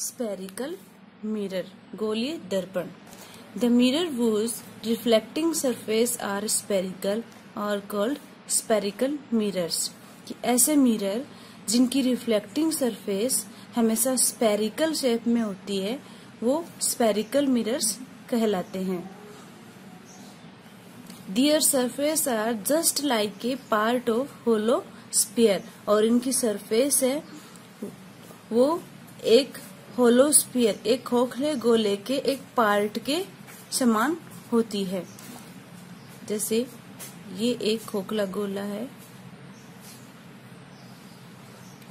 Spherical mirror, गोलीय दर्पण. The mirror whose reflecting surface are spherical are called spherical mirrors. कि ऐसे mirror जिनकी रिफ्लेक्टिंग सरफेस हमेशा स्पेरिकल शेप में होती है वो स्पेरिकल मिरर्स कहलाते हैं. Their surface are just like a part of hollow sphere. और इनकी सरफेस है वो एक होलो स्फीयर, एक खोखले गोले के एक पार्ट के समान होती है. जैसे ये एक खोखला गोला है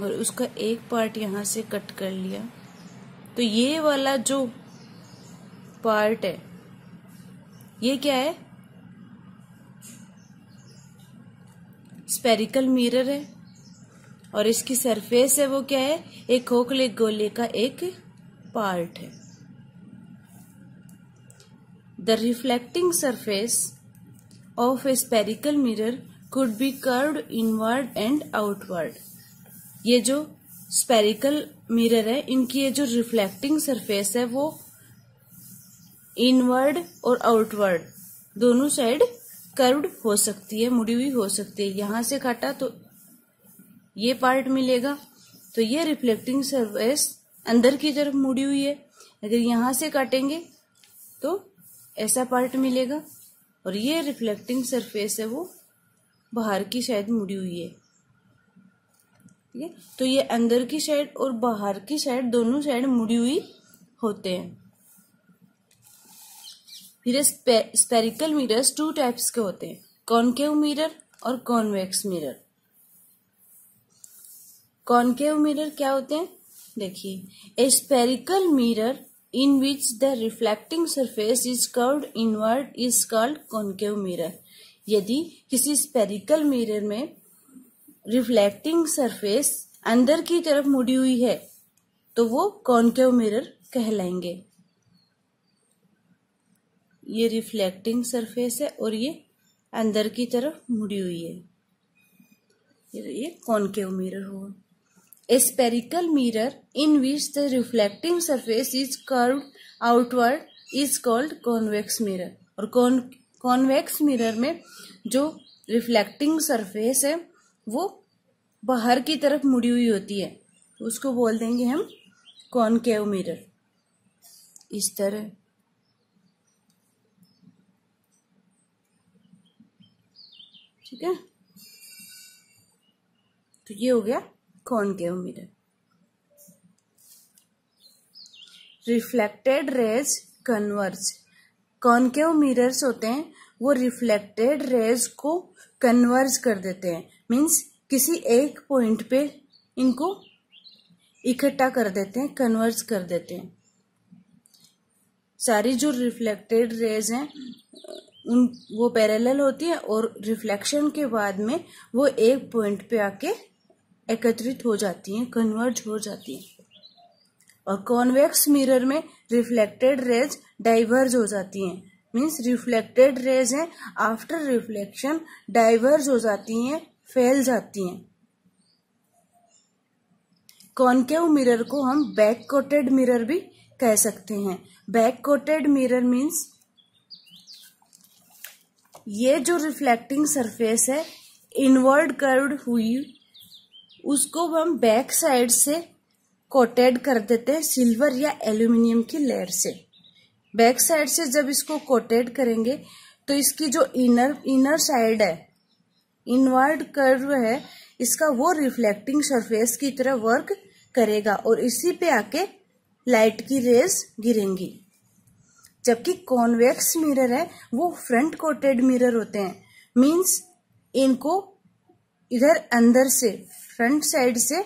और उसका एक पार्ट यहां से कट कर लिया, तो ये वाला जो पार्ट है ये क्या है? स्पेरिकल मिरर है. और इसकी सरफेस है वो क्या है? एक खोखले गोले का एक पार्ट है. The reflecting surface of a spherical mirror could be curved inward and outward. ये जो स्पेरिकल मिरर है इनकी ये जो रिफ्लेक्टिंग सरफेस है वो इनवर्ड और आउटवर्ड दोनों साइड कर्व्ड हो सकती है, मुड़ी हुई हो सकती है. यहां से काटा तो ये पार्ट मिलेगा, तो ये रिफ्लेक्टिंग सरफेस अंदर की तरफ मुड़ी हुई है. अगर यहां से काटेंगे तो ऐसा पार्ट मिलेगा और ये रिफ्लेक्टिंग सरफेस है वो बाहर की साइड मुड़ी हुई है. ठीक है, तो ये अंदर की साइड और बाहर की साइड दोनों साइड मुड़ी हुई होते हैं. फिर स्पेरिकल मिरर्स टू टाइप्स के होते हैं, कॉनकेव मिरर और कॉन्वेक्स मिरर. कॉनकेव मिरर क्या होते हैं? देखिए, ए spherical mirror in which the reflecting surface is curved inward is called concave mirror. यदि किसी स्पेरिकल मिरर में रिफ्लेक्टिंग सरफेस अंदर की तरफ मुड़ी हुई है तो वो कॉनकेव मिरर कहलाएंगे. ये रिफ्लेक्टिंग सरफेस है और ये अंदर की तरफ मुड़ी हुई है, ये कॉनकेव मिरर होगा. A spherical mirror in which the reflecting surface is curved outward is called convex mirror. और convex mirror में जो reflecting surface है वो बाहर की तरफ मुड़ी हुई होती है, उसको बोल देंगे हम concave mirror. इस तरह ठीक है, तो ये हो गया concave mirror. Reflected raise converge. Concave mirrors होते हैं वो रिफ्लेक्टेड रेज को कन्वर्ज कर देते हैं, मीन्स किसी एक पॉइंट पे इनको इकट्ठा कर देते हैं, कन्वर्ज कर देते हैं. सारी जो रिफ्लेक्टेड रेज हैं वो पैरेलल होती है और रिफ्लेक्शन के बाद में वो एक पॉइंट पे आके एकत्रित हो जाती हैं, कन्वर्ज हो जाती हैं. और कॉन्वेक्स मिरर में रिफ्लेक्टेड रेज डाइवर्ज हो जाती हैं, मीन्स रिफ्लेक्टेड रेज हैं आफ्टर रिफ्लेक्शन डाइवर्ज हो जाती हैं, फैल जाती हैं. कॉनकेव मिरर को हम बैक कोटेड मिरर भी कह सकते हैं. बैक कोटेड मिरर मीन्स ये जो रिफ्लेक्टिंग सरफेस है इनवर्ड कर्व्ड हुई उसको हम बैक साइड से कोटेड कर देते हैं सिल्वर या एल्यूमिनियम की लेयर से. बैक साइड से जब इसको कोटेड करेंगे तो इसकी जो इनर साइड है, इनवर्ड कर्व है, इसका वो रिफ्लेक्टिंग सरफेस की तरह वर्क करेगा और इसी पे आके लाइट की रेज गिरेंगी. जबकि कॉन्वेक्स मिरर है वो फ्रंट कोटेड मिरर होते हैं, मीन्स इनको इधर अंदर से फ्रंट साइड से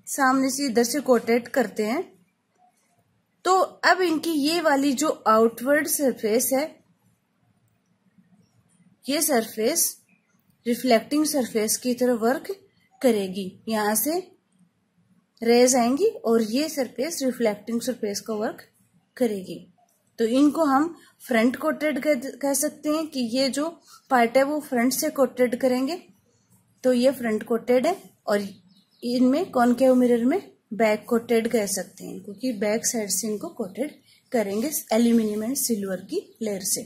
सामने से इधर से कोटेड करते हैं. तो अब इनकी ये वाली जो आउटवर्ड सरफेस है ये सरफेस रिफ्लेक्टिंग सरफेस की तरह वर्क करेगी. यहां से रेज आएंगी और ये सरफेस रिफ्लेक्टिंग सरफेस का वर्क करेगी. तो इनको हम फ्रंट कोटेड कह सकते हैं कि ये जो पार्ट है वो फ्रंट से कोटेड करेंगे, तो ये फ्रंट कोटेड है. और इनमें कॉनकेव मिरर में बैक कोटेड कह सकते हैं, क्योंकि बैक साइड से इनको कोटेड करेंगे एल्यूमिनियम एंड सिल्वर की लेयर से।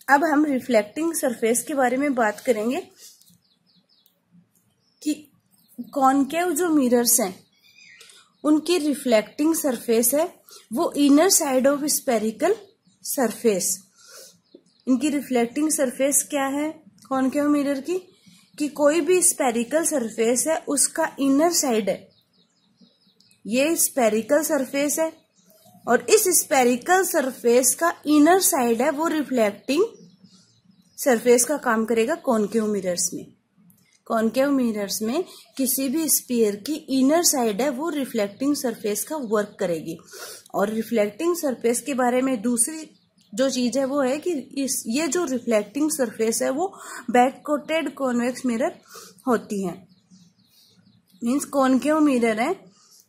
अब हम रिफ्लेक्टिंग सरफेस के बारे में बात करेंगे कि कॉनकेव जो मिरर्स हैं उनकी रिफ्लेक्टिंग सरफेस है वो inner side of spherical surface. इनकी रिफ्लेक्टिंग सरफेस क्या है कॉनकेव मिरर की, कि कोई भी स्पेरिकल सरफेस है उसका इनर साइड है, ये स्पेरिकल सरफेस है और इस स्पेरिकल सरफेस का इनर साइड है वो रिफ्लेक्टिंग सरफेस का काम करेगा कॉनकेव मिरर्स में। कॉनकेव मिरर्स में किसी भी स्फीयर की इनर साइड है वो रिफ्लेक्टिंग सरफेस का वर्क करेगी। और रिफ्लेक्टिंग सरफेस के बारे में दूसरी जो चीज है वो है कि ये जो रिफ्लेक्टिंग सरफेस है वो बैक कोटेड कॉन्वेक्स मिरर होती हैं। मीन्स कॉनकेव मिरर है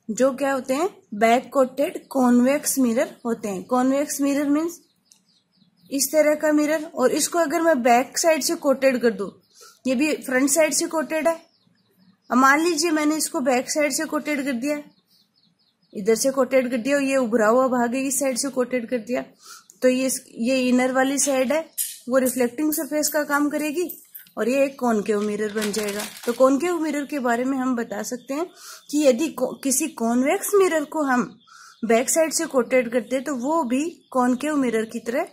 जो क्या होते हैं, बैक कोटेड कॉन्वेक्स मिरर होते हैं। कॉन्वेक्स मिरर मीन्स इस तरह का मिरर, और इसको अगर मैं बैक साइड से कोटेड कर दूं, ये भी फ्रंट साइड से कोटेड है। अब मान लीजिए मैंने इसको बैक साइड से कोटेड कर दिया, इधर से कोटेड कर दिया, ये उभरा हुआ भाग है इस साइड से कोटेड कर दिया, तो ये इनर वाली साइड है वो रिफ्लेक्टिंग सरफेस का काम करेगी और ये एक कॉनकेव मिरर बन जाएगा। तो कॉनकेव मिरर के बारे में हम बता सकते हैं कि यदि किसी कॉन्वेक्स मिरर को हम बैक साइड से कोटेड करते हैं तो वो भी कॉनकेव मिरर की तरह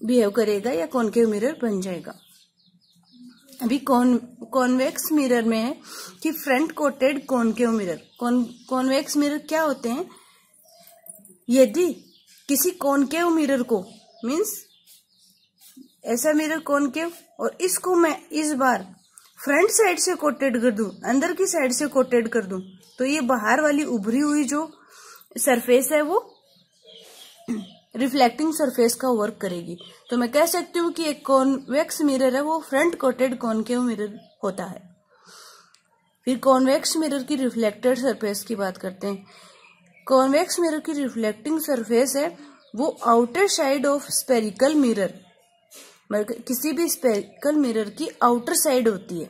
बिहेव करेगा या कॉनकेव मिरर बन जाएगा। अभी कॉन्वेक्स मिरर में है कि front coated concave mirror. Convex mirror क्या होते हैं, यदि किसी कॉनकेव मिरर को मीन्स ऐसा मिरर कॉनकेव और इसको मैं इस बार फ्रंट साइड से कोटेड कर दूं, अंदर की साइड से कोटेड कर दूं, तो ये बाहर वाली उभरी हुई जो सरफेस है वो रिफ्लेक्टिंग सरफेस का वर्क करेगी। तो मैं कह सकती हूँ कि एक कॉन्वेक्स मिरर है वो फ्रंट कोटेड कॉनकेव मिरर होता है। फिर कॉन्वेक्स मिरर की रिफ्लेक्टेड सरफेस की बात करते हैं। कॉन्वेक्स मिरर की रिफ्लेक्टिंग सरफेस है वो outer side of spherical mirror, किसी भी स्पेरिकल मिरर की आउटर साइड होती है।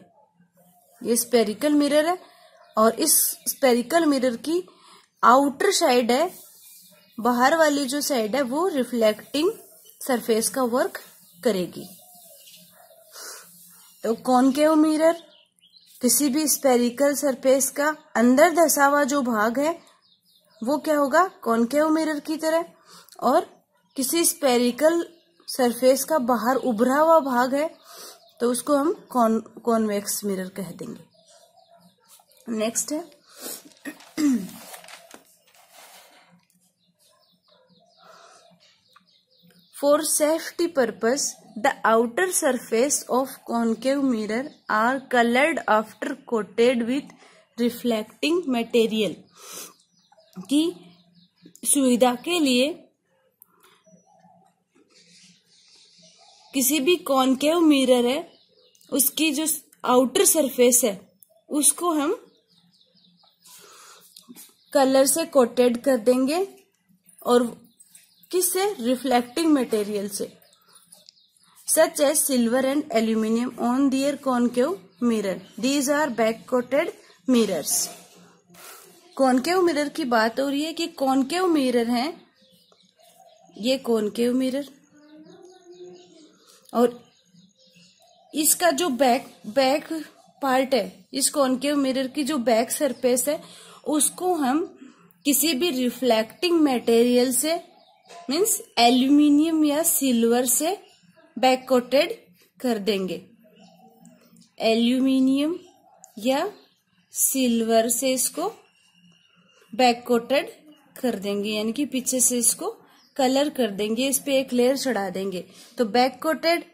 ये स्पेरिकल मिरर है और इस स्पेरिकल मिरर की आउटर साइड है, बाहर वाली जो साइड है वो रिफ्लेक्टिंग सरफेस का वर्क करेगी। तो कॉनकेव मिरर किसी भी स्पेरिकल सरफेस का अंदर धसा हुआ जो भाग है वो क्या होगा, कॉनकेव मिरर की तरह, और किसी स्पेरिकल सरफेस का बाहर उभरा हुआ भाग है तो उसको हम कॉन्वेक्स मिरर कह देंगे। नेक्स्ट है For safety purpose, the outer surface of concave mirror are colored after coated with reflecting material। की सुविधा के लिए किसी भी कॉनकेव मिरर है उसकी जो आउटर सरफेस है उसको हम कलर से कोटेड कर देंगे, और किससे, रिफ्लेक्टिंग मटेरियल से, such as silver and aluminium on their concave mirror. These are back coated mirrors. Concave mirror की बात हो रही है कि कॉनकेव मिरर है, ये कॉनकेव मिरर, और इसका जो बैक पार्ट है, इस कॉनकेव मिरर की जो बैक सरफेस है उसको हम किसी भी रिफ्लेक्टिंग मटेरियल से मीन्स एल्यूमिनियम या सिल्वर से बैक कोटेड कर देंगे। एल्यूमिनियम या सिल्वर से इसको बैक कोटेड कर देंगे, यानी कि पीछे से इसको कलर कर देंगे, इस पे एक लेयर चढ़ा देंगे। तो बैक कोटेड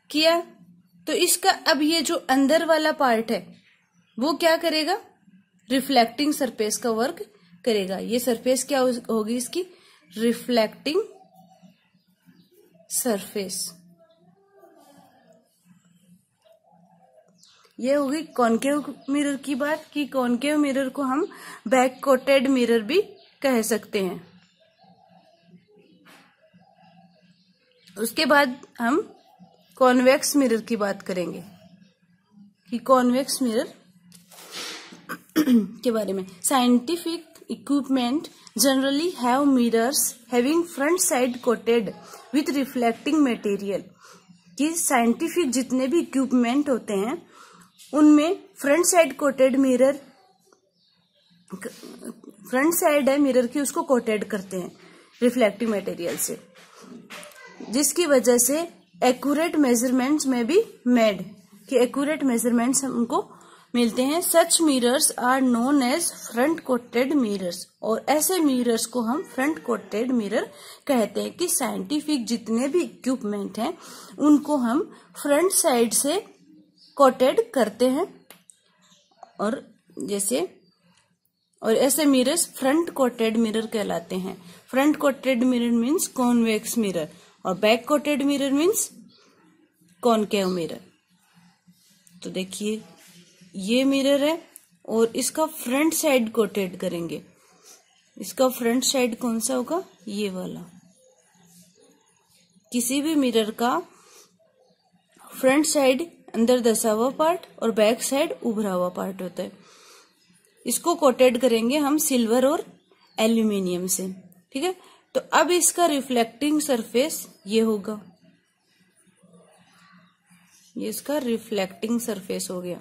किया तो इसका अब ये जो अंदर वाला पार्ट है वो क्या करेगा, रिफ्लेक्टिंग सरफेस का वर्क करेगा। ये सरफेस क्या होगी, इसकी रिफ्लेक्टिंग सरफेस। ये होगी कॉनकेव मिरर की बात कि कॉनकेव मिरर को हम बैक कोटेड मिरर भी कह सकते हैं। उसके बाद हम कॉन्वेक्स मिरर की बात करेंगे कि कॉन्वेक्स मिरर के बारे में। Scientific equipment generally have mirrors having front side coated with reflecting material. कि साइंटिफिक जितने भी इक्विपमेंट होते हैं उनमें front side coated mirror, front side है मिरर की, उसको कोटेड करते हैं रिफ्लेक्टिंग मटेरियल से, जिसकी वजह से एक्यूरेट मेजरमेंट्स में भी मेड, कि एक्यूरेट मेजरमेंट्स हमको मिलते हैं। Such mirrors are known as front coated mirrors, और ऐसे मिरर्स को हम फ्रंट कोटेड मिरर कहते हैं। कि साइंटिफिक जितने भी इक्विपमेंट हैं उनको हम फ्रंट साइड से कोटेड करते हैं, और ऐसे मिरर्स फ्रंट कोटेड मिरर कहलाते हैं। Front coated mirror means convex mirror, और back coated mirror means concave mirror. तो देखिए ये मिरर है और इसका फ्रंट साइड कोटेड करेंगे। इसका फ्रंट साइड कौन सा होगा? ये वाला। किसी भी मिरर का फ्रंट साइड अंदर दसा हुआ पार्ट और बैक साइड उभरा हुआ पार्ट होता है। इसको कोटेड करेंगे हम सिल्वर और एल्यूमिनियम से, ठीक है। तो अब इसका रिफ्लेक्टिंग सरफेस ये होगा, ये इसका रिफ्लेक्टिंग सरफेस हो गया।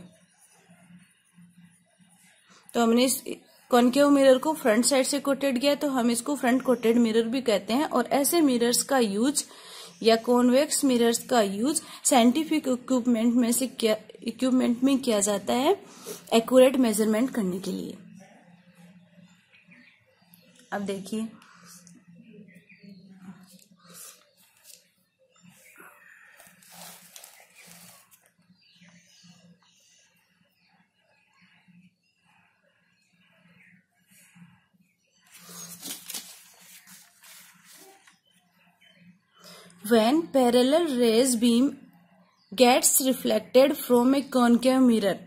तो हमने इस कॉनकेव मिरर को फ्रंट साइड से कोटेड किया, तो हम इसको फ्रंट कोटेड मिरर भी कहते हैं। और ऐसे मिरर्स का यूज या कॉन्वेक्स मिरर्स का यूज साइंटिफिक इक्विपमेंट में किया जाता है एक्यूरेट मेजरमेंट करने के लिए। अब देखिए when parallel rays beam gets reflected from a concave mirror,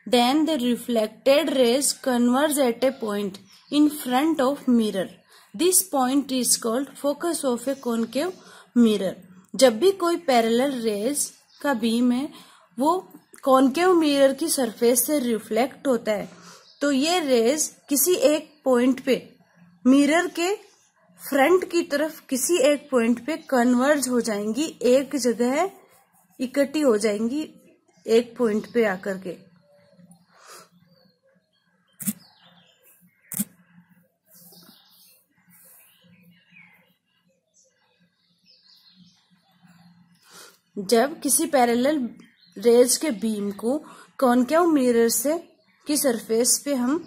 then the reflected rays converge at a point in front of mirror. This point is called focus of a concave mirror. जब भी कोई parallel raise का beam है वो concave mirror की surface से reflect होता है, तो ये रेज किसी एक पॉइंट पे मिरर के फ्रंट की तरफ किसी एक पॉइंट पे कन्वर्ज हो जाएंगी, एक जगह इकट्ठी हो जाएंगी एक पॉइंट पे आकर के। जब किसी पैरेलल रेज के बीम को कॉनकेव मिरर से की सरफेस पे हम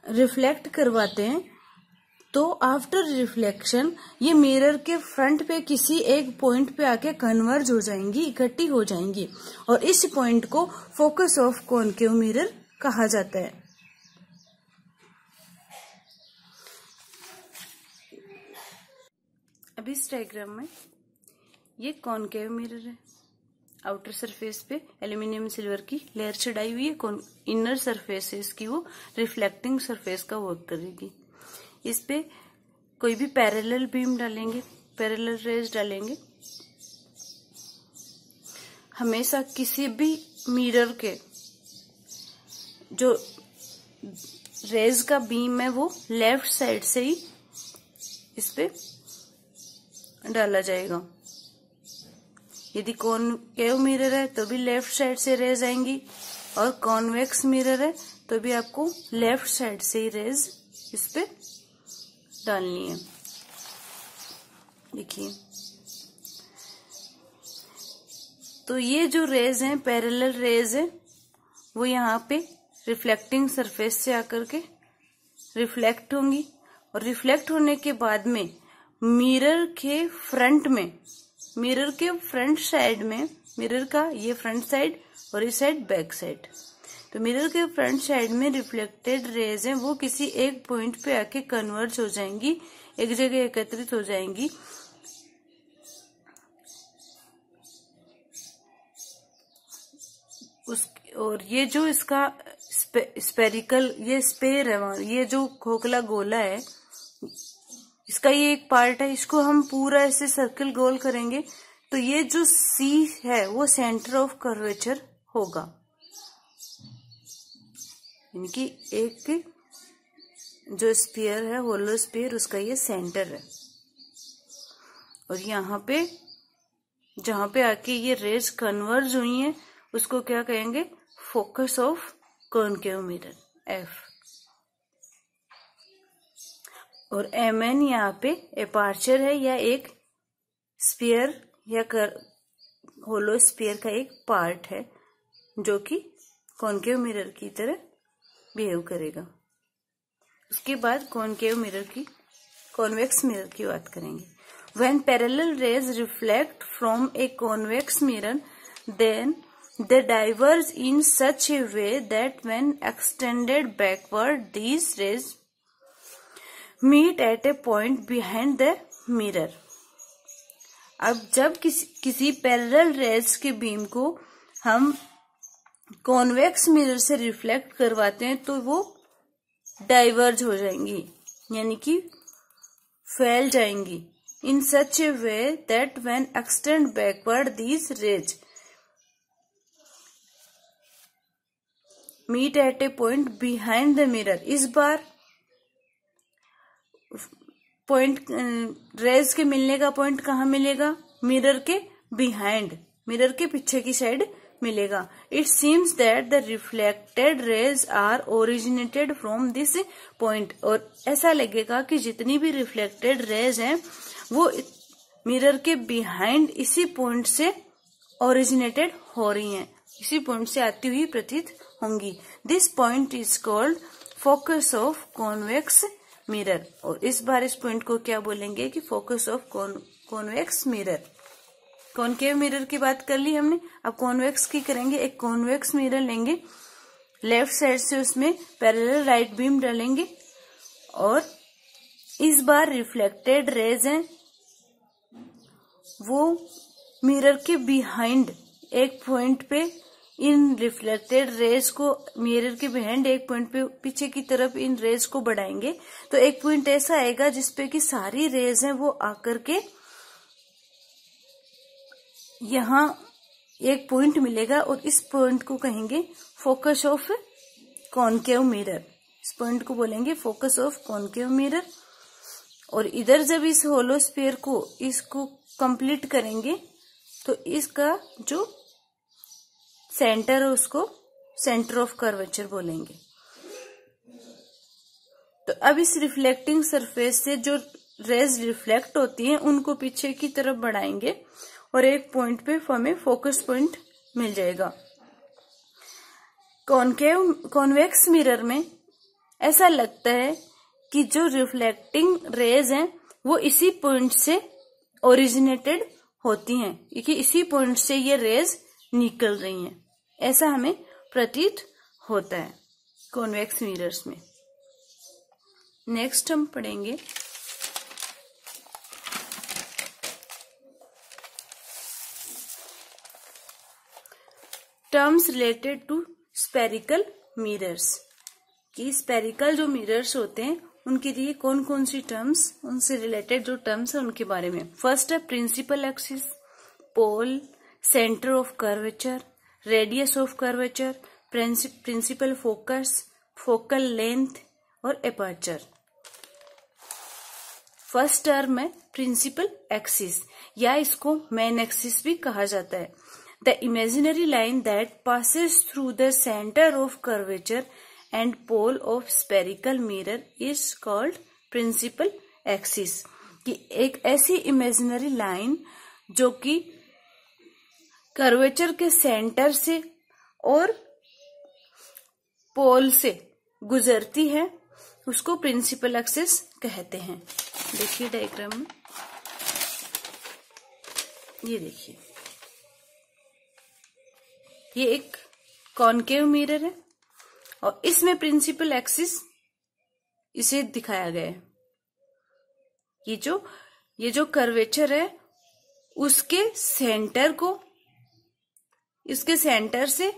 रिफ्लेक्ट करवाते हैं, तो आफ्टर रिफ्लेक्शन ये मिरर के फ्रंट पे किसी एक पॉइंट पे आके कन्वर्ज हो जाएंगी, इकट्ठी हो जाएंगी, और इस पॉइंट को फोकस ऑफ कॉनकेव मिरर कहा जाता है। अब इस डायग्राम में ये कॉनकेव मिरर है, आउटर सरफेस पे एल्यूमिनियम सिल्वर की लेयर चढ़ाई हुई है, इनर सरफेस है इसकी वो रिफ्लेक्टिंग सरफेस का वर्क करेगी। इस पे कोई भी पैरेलल बीम डालेंगे, पैरेलल रेज डालेंगे, हमेशा किसी भी मिरर के जो रेज का बीम है वो लेफ्ट साइड से ही इस पे डाला जाएगा। यदि कॉनकेव मिरर है तो भी लेफ्ट साइड से रेज आएंगी, और कॉन्वेक्स मिरर है तो भी आपको लेफ्ट साइड से ही रेज इस पे डालनी है। देखिए तो ये जो रेज हैं, पैरेलल रेज है, वो यहाँ पे रिफ्लेक्टिंग सरफेस से आकर के रिफ्लेक्ट होंगी, और रिफ्लेक्ट होने के बाद में मिरर के फ्रंट में, मिरर के फ्रंट साइड में, मिरर का ये फ्रंट साइड और ये साइड बैक साइड, तो मिरर के फ्रंट साइड में रिफ्लेक्टेड रेज हैं वो किसी एक पॉइंट पे आके कन्वर्ज हो जाएंगी, एक जगह एकत्रित हो जाएंगी, और ये जो इसका स्पेरिकल ये स्पेयर है, ये जो खोखला गोला है, इसका ये एक पार्ट है, इसको हम पूरा ऐसे सर्कल गोल करेंगे तो ये जो सी है वो सेंटर ऑफ कर्वेचर होगा। यानी कि एक जो स्फीयर है, होलो स्फीयर, उसका ये सेंटर है। और यहाँ पे जहां पे आके ये रेज कन्वर्ज हुई हैं उसको क्या कहेंगे? Focus of concave mirror, F. और एमएन यहाँ पे एपार्चर है या एक स्फीयर या होलो स्फीयर का एक पार्ट है जो कि कॉनकेव मिरर की तरह बिहेव करेगा। उसके बाद कॉनकेव मिरर की, कॉन्वेक्स मिरर की बात करेंगे। When parallel rays reflect from a convex mirror, then they diverge in such a way that when extended backward, these rays meet at a point behind the mirror. अब जब किसी parallel raise के beam को हम convex mirror से reflect करवाते हैं तो वो डाइवर्ज हो जाएंगी, यानी कि फैल जाएंगी। In such a way that when extend backward, these rays meet at a point behind the mirror. इस बार पॉइंट, रेज के मिलने का पॉइंट कहाँ मिलेगा? मिरर के बिहाइंड, मिरर के पीछे की साइड मिलेगा। It seems that the reflected rays are originated from this point. और ऐसा लगेगा कि जितनी भी रिफ्लेक्टेड रेज हैं वो मिरर के बिहाइंड इसी पॉइंट से ओरिजिनेटेड हो रही हैं, इसी पॉइंट से आती हुई प्रतीत होंगी। This point is called focus of convex mirror. और इस बार इस पॉइंट को क्या बोलेंगे कि focus of convex mirror. Concave mirror की बात कर ली हमने, अब कॉन्वेक्स की करेंगे। एक कॉन्वेक्स मिरर लेंगे, लेफ्ट साइड से उसमें पैरेलल राइट बीम डालेंगे और इस बार रिफ्लेक्टेड रेज हैं वो मिरर के बिहाइंड एक पॉइंट पे इन रिफ्लेक्टेड रेज को, मिरर के बिहाइंड एक पॉइंट पे पीछे की तरफ इन रेज को बढ़ाएंगे तो एक पॉइंट ऐसा आएगा जिसपे कि सारी रेज हैं वो आकर के यहाँ एक पॉइंट मिलेगा और इस पॉइंट को कहेंगे फोकस ऑफ कॉनकेव मिरर। इस पॉइंट को बोलेंगे फोकस ऑफ कॉनकेव मिरर। और इधर जब इस होलो स्फीयर को इसको कंप्लीट करेंगे तो इसका जो सेंटर है उसको सेंटर ऑफ कर्वेचर बोलेंगे। तो अब इस रिफ्लेक्टिंग सरफेस से जो रेज रिफ्लेक्ट होती हैं उनको पीछे की तरफ बढ़ाएंगे और एक पॉइंट पे हमें फोकस पॉइंट मिल जाएगा। कॉन्वेक्स मिरर में ऐसा लगता है कि जो रिफ्लेक्टिंग रेज हैं वो इसी पॉइंट से ओरिजिनेटेड होती हैं, कि इसी पॉइंट से ये रेज निकल रही हैं, ऐसा हमें प्रतीत होता है कॉन्वेक्स मिरर्स में। नेक्स्ट हम पढ़ेंगे terms related to spherical mirrors, कि स्पेरिकल जो मिरर्स होते हैं उनके लिए कौन कौन सी टर्म्स, उनसे रिलेटेड जो टर्म्स है उनके बारे में। फर्स्ट है principal axis, pole, centre of curvature, radius of curvature, principal focus, focal length और एपर्चर। फर्स्ट टर्म है प्रिंसिपल एक्सिस या इसको मेन एक्सिस भी कहा जाता है। The imaginary line that passes through the centre of curvature and pole of spherical mirror is called principal axis, कि एक ऐसी इमेजिनरी लाइन जो कि कर्वेचर के सेंटर से और पोल से गुजरती है उसको प्रिंसिपल एक्सिस कहते हैं। देखिए डायग्राम में, ये देखिए, ये एक कॉनकेव मिरर है और इसमें प्रिंसिपल एक्सिस इसे दिखाया गया है। ये जो कर्वेचर है उसके सेंटर को, इसके सेंटर से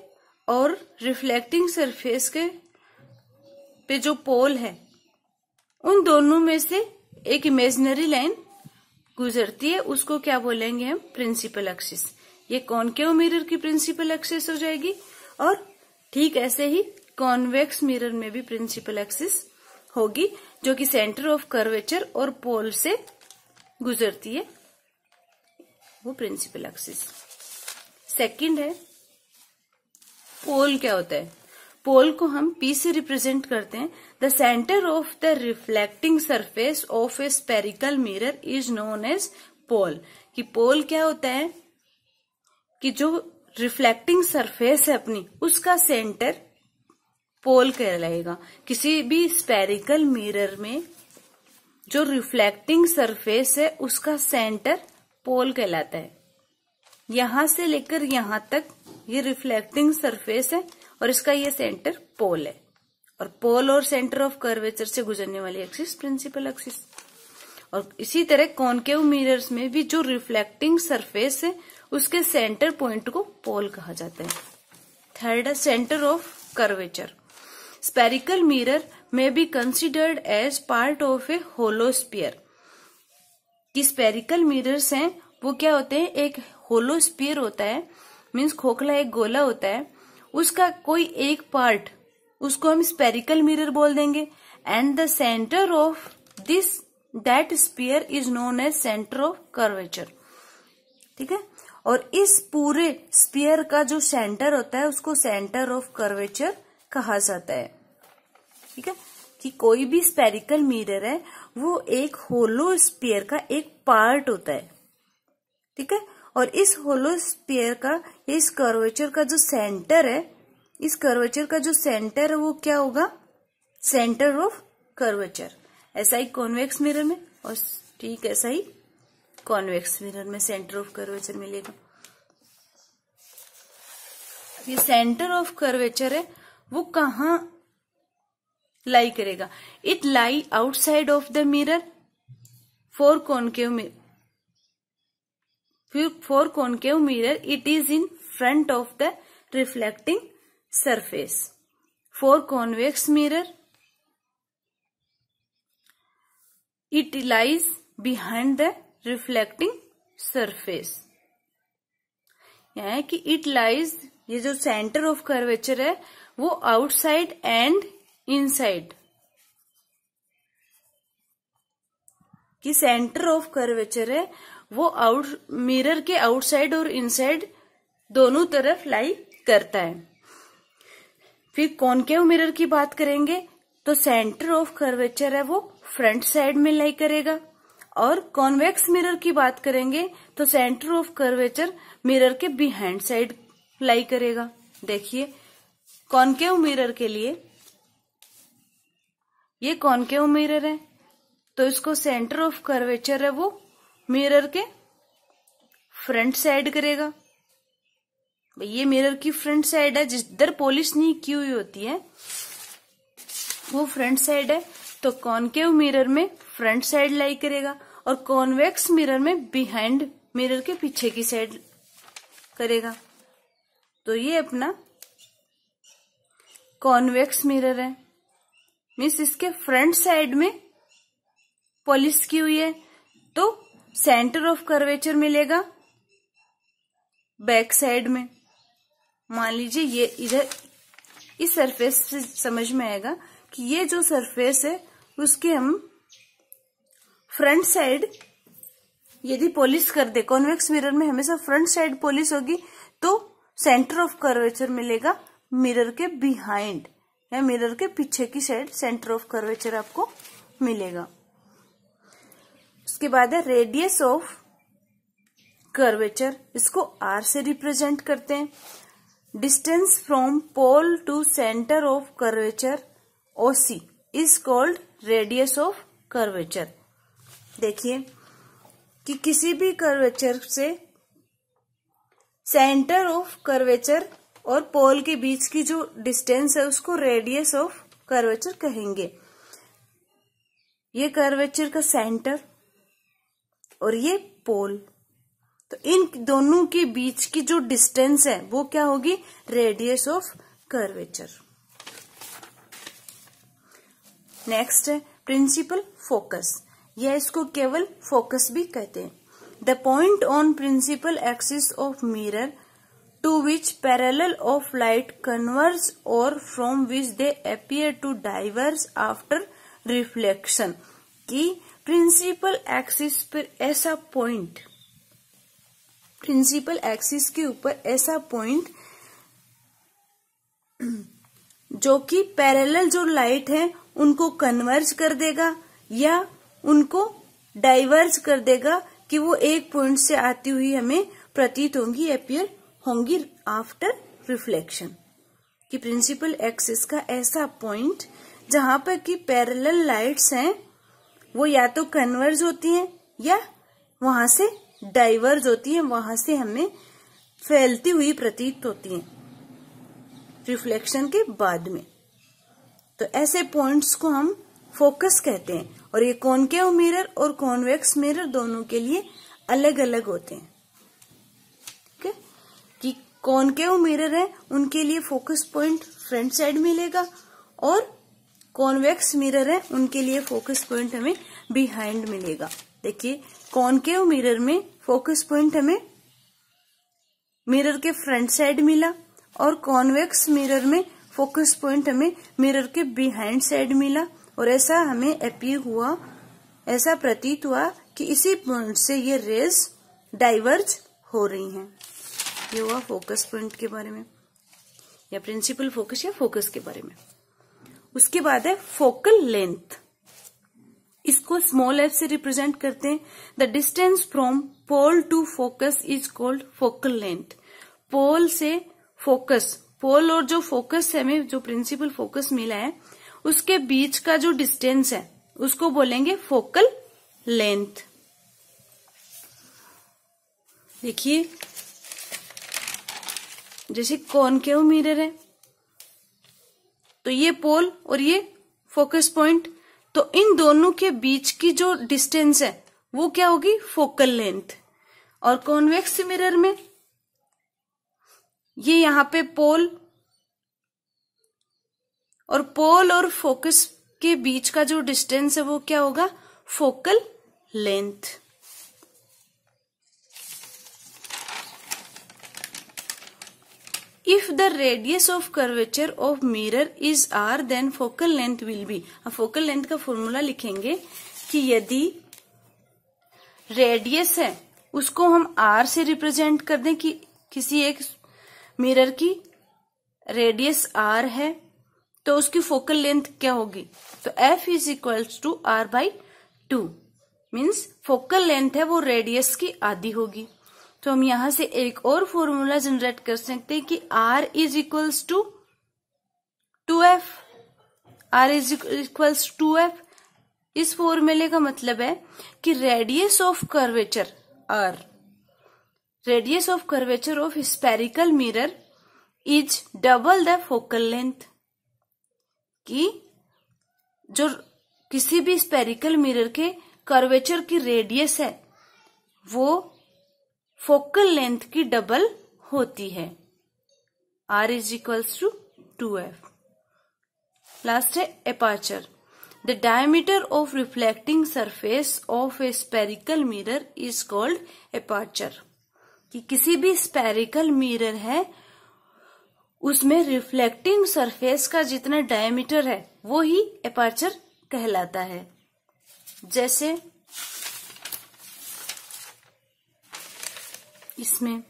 और रिफ्लेक्टिंग सरफेस के पे जो पोल है उन दोनों में से एक इमेजिनरी लाइन गुजरती है, उसको क्या बोलेंगे हम? Principal axis. ये कॉनकेव मिरर की प्रिंसिपल एक्सिस हो जाएगी। और ठीक ऐसे ही कॉन्वेक्स मिरर में भी प्रिंसिपल एक्सिस होगी, जो कि सेंटर ऑफ कर्वेचर और पोल से गुजरती है, वो प्रिंसिपल एक्सिस। सेकंड है पोल। क्या होता है? पोल को हम P से रिप्रेजेंट करते हैं। The centre of the reflecting surface of a spherical mirror is known as pole. कि पोल क्या होता है कि जो रिफ्लेक्टिंग सरफेस है अपनी, उसका सेंटर पोल कहलाएगा। किसी भी स्पेरिकल मिरर में जो रिफ्लेक्टिंग सरफेस है उसका सेंटर पोल कहलाता है। यहां से लेकर यहां तक ये रिफ्लेक्टिंग सरफेस है और इसका ये सेंटर पोल है। और पोल और सेंटर ऑफ कर्वेचर से गुजरने वाली एक्सिस प्रिंसिपल एक्सिस। और इसी तरह कॉनकेव मिरर्स में भी जो रिफ्लेक्टिंग सरफेस है उसके सेंटर पॉइंट को पोल कहा जाता है। थर्ड है centre of curvature. Spherical mirror में be considered as part of a hollow sphere. कि स्पेरिकल मिरर्स हैं वो क्या होते हैं? एक होलो स्फीयर होता है, मीन्स खोखला एक गोला होता है, उसका कोई एक पार्ट, उसको हम स्पेरिकल मिरर बोल देंगे। And the centre of this that sphere is known as centre of curvature. ठीक है। और इस पूरे स्फीयर का जो सेंटर होता है उसको सेंटर ऑफ कर्वेचर कहा जाता है। ठीक है। कि कोई भी स्पेरिकल मिरर है वो एक होलो स्फीयर का एक पार्ट होता है। ठीक है। और इस होलो स्फीयर का, इस कर्वेचर का जो सेंटर है, इस कर्वेचर का जो सेंटर है वो क्या होगा? Centre of curvature. ऐसा ही कॉन्वेक्स मिरर में, और ठीक ऐसा ही कॉन्वेक्स मिरर में सेंटर ऑफ कर्वेचर मिलेगा। ये सेंटर ऑफ कर्वेचर है वो कहाँ लाई करेगा? It lie outside of the mirror for concave mirror it is in front of the reflecting surface. For convex mirror it lies behind the reflecting surface. यह है कि it lies, ये जो centre of curvature है वो outside and inside. कि centre of curvature है वो मिरर के आउटसाइड और इनसाइड दोनों तरफ लाई करता है। फिर कॉनकेव मिरर की बात करेंगे तो सेंटर ऑफ कर्वेचर है वो फ्रंट साइड में लाई करेगा। और कॉन्वेक्स मिरर की बात करेंगे तो सेंटर ऑफ कर्वेचर मिरर के बिहाइंड साइड लाई करेगा। देखिए कॉनकेव मिरर के लिए, ये कॉनकेव मिरर है तो इसको सेंटर ऑफ कर्वेचर है वो मिरर के फ्रंट साइड करेगा। ये मिरर की फ्रंट साइड है, जिधर पॉलिश नहीं की हुई होती है वो फ्रंट साइड है, तो कॉनकेव मिरर में फ्रंट साइड लाई करेगा। और कॉन्वेक्स मिरर में बिहाइंड, मिरर के पीछे की साइड करेगा। तो ये अपना कॉन्वेक्स मिरर है, मीन्स इसके फ्रंट साइड में पॉलिश की हुई है तो सेंटर ऑफ कर्वेचर मिलेगा बैक साइड में। मान लीजिए ये इधर इस सरफेस से समझ में आएगा कि ये जो सरफेस है उसके हम फ्रंट साइड यदि पॉलिश कर दे, कॉन्वेक्स मिरर में हमेशा फ्रंट साइड पॉलिश होगी, तो सेंटर ऑफ कर्वेचर मिलेगा मिरर के बिहाइंड या मिरर के पीछे की साइड सेंटर ऑफ कर्वेचर आपको मिलेगा। उसके बाद है रेडियस ऑफ कर्वेचर, इसको R से रिप्रेजेंट करते हैं। Distance from pole to centre of curvature OC is called radius of curvature. देखिए कि किसी भी कर्वेचर से सेंटर ऑफ कर्वेचर और पोल के बीच की जो डिस्टेंस है उसको रेडियस ऑफ कर्वेचर कहेंगे। ये कर्वेचर का सेंटर और ये पोल, तो इन दोनों के बीच की जो डिस्टेंस है वो क्या होगी? Radius of curvature. नेक्स्ट है प्रिंसिपल फोकस, या इसको केवल फोकस भी कहते हैं। The point on principal axis of mirror to which parallel of light converge or from which they appear to diverge after reflection। कि प्रिंसिपल एक्सिस पर ऐसा पॉइंट, प्रिंसिपल एक्सिस के ऊपर ऐसा पॉइंट जो कि पैरेलल जो लाइट है उनको कन्वर्ज कर देगा या उनको डाइवर्ज कर देगा, कि वो एक पॉइंट से आती हुई हमें प्रतीत होंगी, अपीयर होंगी आफ्टर रिफ्लेक्शन। कि प्रिंसिपल एक्सिस का ऐसा पॉइंट जहां पर कि पैरेलल लाइट्स हैं वो या तो कन्वर्ज होती हैं या वहां से डाइवर्ज होती हैं, वहां से हमें फैलती हुई प्रतीत होती हैं रिफ्लेक्शन के बाद में। तो ऐसे पॉइंट्स को हम फोकस कहते हैं। और ये कॉनकेव मिरर और कॉन्वेक्स मिरर दोनों के लिए अलग अलग होते हैं। ठीक है, कि कॉनकेव मिरर है उनके लिए फोकस पॉइंट फ्रंट साइड मिलेगा और कॉन्वेक्स मिरर है उनके लिए फोकस पॉइंट हमें बिहाइंड मिलेगा। देखिए, कॉनकेव मिरर में फोकस पॉइंट हमें मिरर के फ्रंट साइड मिला और कॉन्वेक्स मिरर में फोकस पॉइंट हमें मिरर के बिहाइंड साइड मिला। और ऐसा हमें अपीयर हुआ, ऐसा प्रतीत हुआ कि इसी पॉइंट से ये रेज डाइवर्ज हो रही हैं। ये हुआ फोकस पॉइंट के बारे में या प्रिंसिपल फोकस या फोकस के बारे में। उसके बाद है फोकल लेंथ। इसको स्मॉल एफ से रिप्रेजेंट करते हैं। The distance from pole to focus is called focal length. Pole से फोकस, पोल और जो फोकस है हमें जो प्रिंसिपल फोकस मिला है उसके बीच का जो डिस्टेंस है उसको बोलेंगे फोकल लेंथ। देखिए, जैसे कॉनकेव मिरर है तो ये पोल और ये फोकस पॉइंट, तो इन दोनों के बीच की जो डिस्टेंस है वो क्या होगी, फोकल लेंथ। और कॉन्वेक्स मिरर में ये यहां पे पोल और फोकस के बीच का जो डिस्टेंस है वो क्या होगा, focal length. If the radius of curvature of mirror is R then focal length will be. अब फोकल लेंथ का फॉर्मूला लिखेंगे कि यदि रेडियस है उसको हम आर से रिप्रेजेंट कर दें, कि किसी एक मिरर की रेडियस आर है तो उसकी फोकल लेंथ क्या होगी, तो F is equals to R by 2। Means focal length है वो रेडियस की आधी होगी। तो हम यहां से एक और फॉर्मूला जनरेट कर सकते हैं कि R is equals to 2F। R is equals 2F। इस फॉर्मूले का मतलब है कि radius of curvature R, radius of curvature of spherical mirror is double the focal length. कि जो किसी भी स्पेरिकल मिरर के कर्वेचर की रेडियस है वो फोकल लेंथ की डबल होती है। R is equals to 2F। Last है aperture. The diameter of reflecting surface of a spherical mirror is called aperture. कि किसी भी स्पेरिकल मिरर है उसमें रिफ्लेक्टिंग सरफेस का जितना डायमीटर है वो ही एपर्चर कहलाता है। जैसे इसमें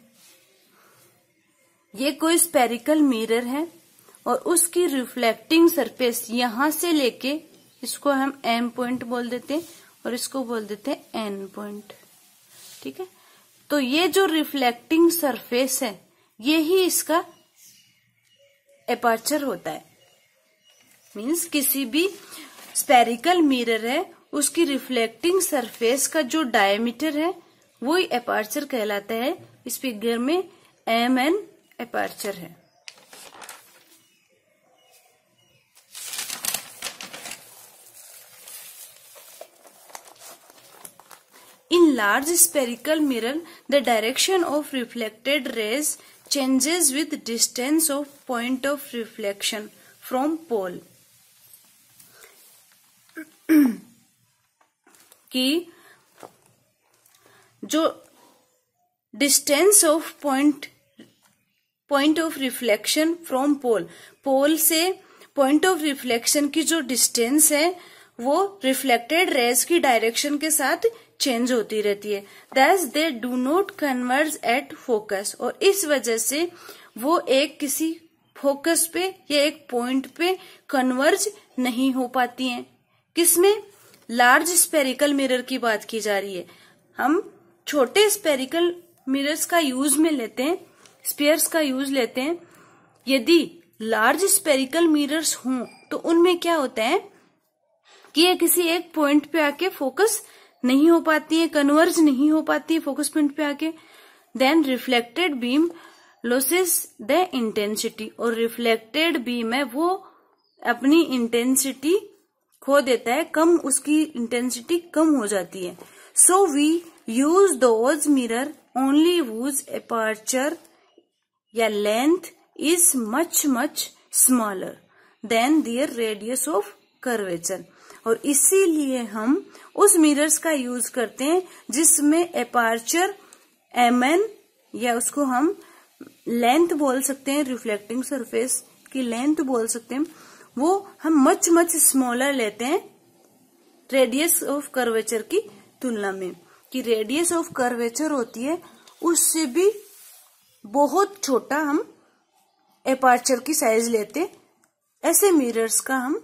ये कोई स्पेरिकल मिरर है और उसकी रिफ्लेक्टिंग सरफेस यहां से लेके, इसको हम M पॉइंट बोल देते हैं और इसको बोल देते हैं N पॉइंट। ठीक है, तो ये जो रिफ्लेक्टिंग सरफेस है ये ही इसका एपर्चर होता है। मीन्स किसी भी स्पेरिकल मिरर है उसकी रिफ्लेक्टिंग सरफेस का जो डायमीटर है वो ही एपर्चर कहलाता है। इस फिगर में MN एपर्चर है। In large spherical mirror, the direction of reflected rays changes with distance of point of reflection from pole। कि जो distance of point point of reflection from pole, pole से point of reflection की जो distance है वो reflected raise की direction के साथ चेंज होती रहती है। Thus they do not converge at focus, और इस वजह से वो एक किसी फोकस पे या एक पॉइंट पे कन्वर्ज नहीं हो पाती हैं। किसमें? लार्ज स्पेरिकल मिरर की बात की जा रही है। हम छोटे स्पेरिकल मिरर्स का यूज में लेते हैं, स्पेयर्स का यूज लेते हैं। यदि लार्ज स्पेरिकल मिरर्स हों तो उनमें क्या होता है कि ये किसी एक पॉइंट पे आके फोकस नहीं हो पाती है, कन्वर्ज नहीं हो पाती है फोकस पॉइंट पे आके। Then reflected beam losses the intensity, और रिफ्लेक्टेड बीम है वो अपनी इंटेंसिटी खो देता है, कम, उसकी इंटेंसिटी कम हो जाती है। So we use those mirror only whose aperture या length is much much smaller than their radius of curvature, और इसीलिए हम उस मिरर्स का यूज करते हैं जिसमें एपर्चर mn, या उसको हम लेंथ बोल सकते हैं, रिफ्लेक्टिंग सरफेस की लेंथ बोल सकते हैं, वो हम मच मच स्मॉलर लेते हैं रेडियस ऑफ कर्वेचर की तुलना में। कि रेडियस ऑफ कर्वेचर होती है उससे भी बहुत छोटा हम एपर्चर की साइज लेते, ऐसे मिरर्स का हम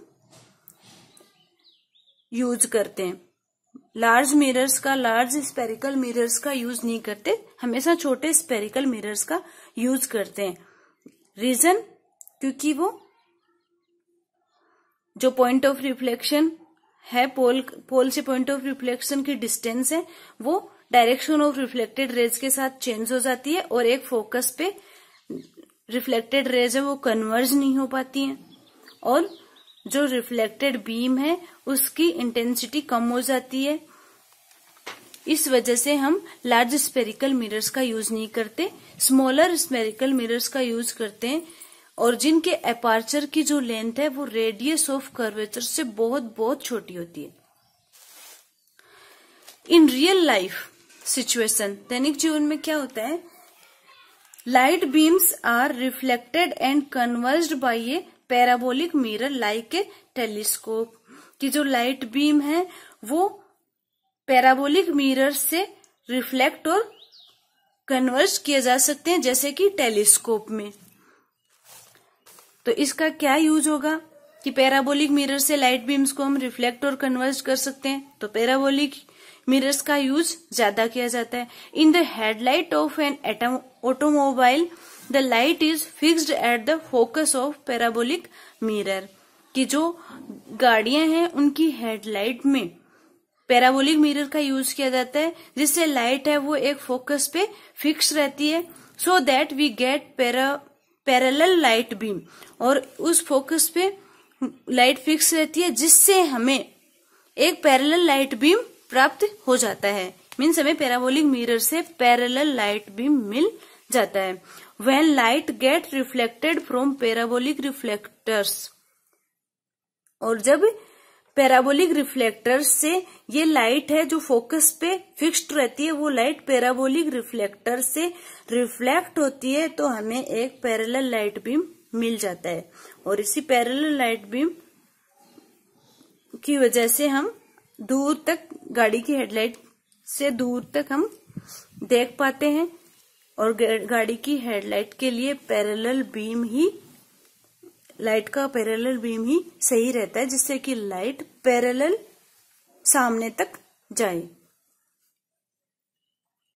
यूज करते हैं। लार्ज मिरर्स का, लार्ज स्पेरिकल मिरर्स का यूज नहीं करते, हमेशा छोटे स्पेरिकल मिरर्स का यूज करते हैं। रीजन, क्योंकि वो जो पॉइंट ऑफ रिफ्लेक्शन है, पोल से पॉइंट ऑफ रिफ्लेक्शन की डिस्टेंस है, वो डायरेक्शन ऑफ रिफ्लेक्टेड रेज के साथ चेंज हो जाती है, और एक फोकस पे रिफ्लेक्टेड रेज है वो कन्वर्ज नहीं हो पाती हैं, और जो रिफ्लेक्टेड बीम है उसकी इंटेंसिटी कम हो जाती है। इस वजह से हम लार्ज स्पेरिकल मिरर्स का यूज नहीं करते, स्मॉलर स्पेरिकल मिरर्स का यूज करते हैं, और जिनके एपर्चर की जो लेंथ है वो रेडियस ऑफ कर्वेचर से बहुत बहुत छोटी होती है। इन रियल लाइफ सिचुएशन, दैनिक जीवन में क्या होता है, light beams are reflected and converged by a parabolic mirror like a telescope, की जो लाइट बीम है वो पैराबोलिक मिरर से रिफ्लेक्ट और कन्वर्ज किए जा सकते हैं, जैसे कि टेलीस्कोप में। तो इसका क्या यूज होगा कि पैराबोलिक मिरर से लाइट बीम्स को हम रिफ्लेक्ट और कन्वर्ज कर सकते हैं, तो पैराबोलिक मिरर्स का यूज ज्यादा किया जाता है। In the headlight of an automobile the light is fixed at the focus of parabolic mirror, कि जो गाड़ियां हैं उनकी हेडलाइट में पैराबोलिक मिरर का यूज किया जाता है, जिससे लाइट है वो एक फोकस पे फिक्स रहती है, so that we get parallel light beam, और उस फोकस पे लाइट फिक्स रहती है जिससे हमें एक पैरेलल लाइट बीम प्राप्त हो जाता है। मीन्स हमें पैराबोलिक मिरर से पैरेलल लाइट बीम मिल जाता है। When light gate reflected from parabolic reflectors, और जब पैराबोलिक रिफ्लेक्टर्स से ये लाइट है जो फोकस पे फिक्स्ड रहती है, वो लाइट पैराबोलिक रिफ्लेक्टर से रिफ्लेक्ट होती है, तो हमें एक पैरेलल लाइट बीम मिल जाता है, और इसी पैरेलल लाइट बीम की वजह से हम दूर तक, गाड़ी की हेडलाइट से दूर तक हम देख पाते हैं, और गाड़ी की हेडलाइट के लिए पैरेलल बीम ही, लाइट का पैरेलल बीम ही सही रहता है, जिससे कि लाइट पैरेलल सामने तक जाए।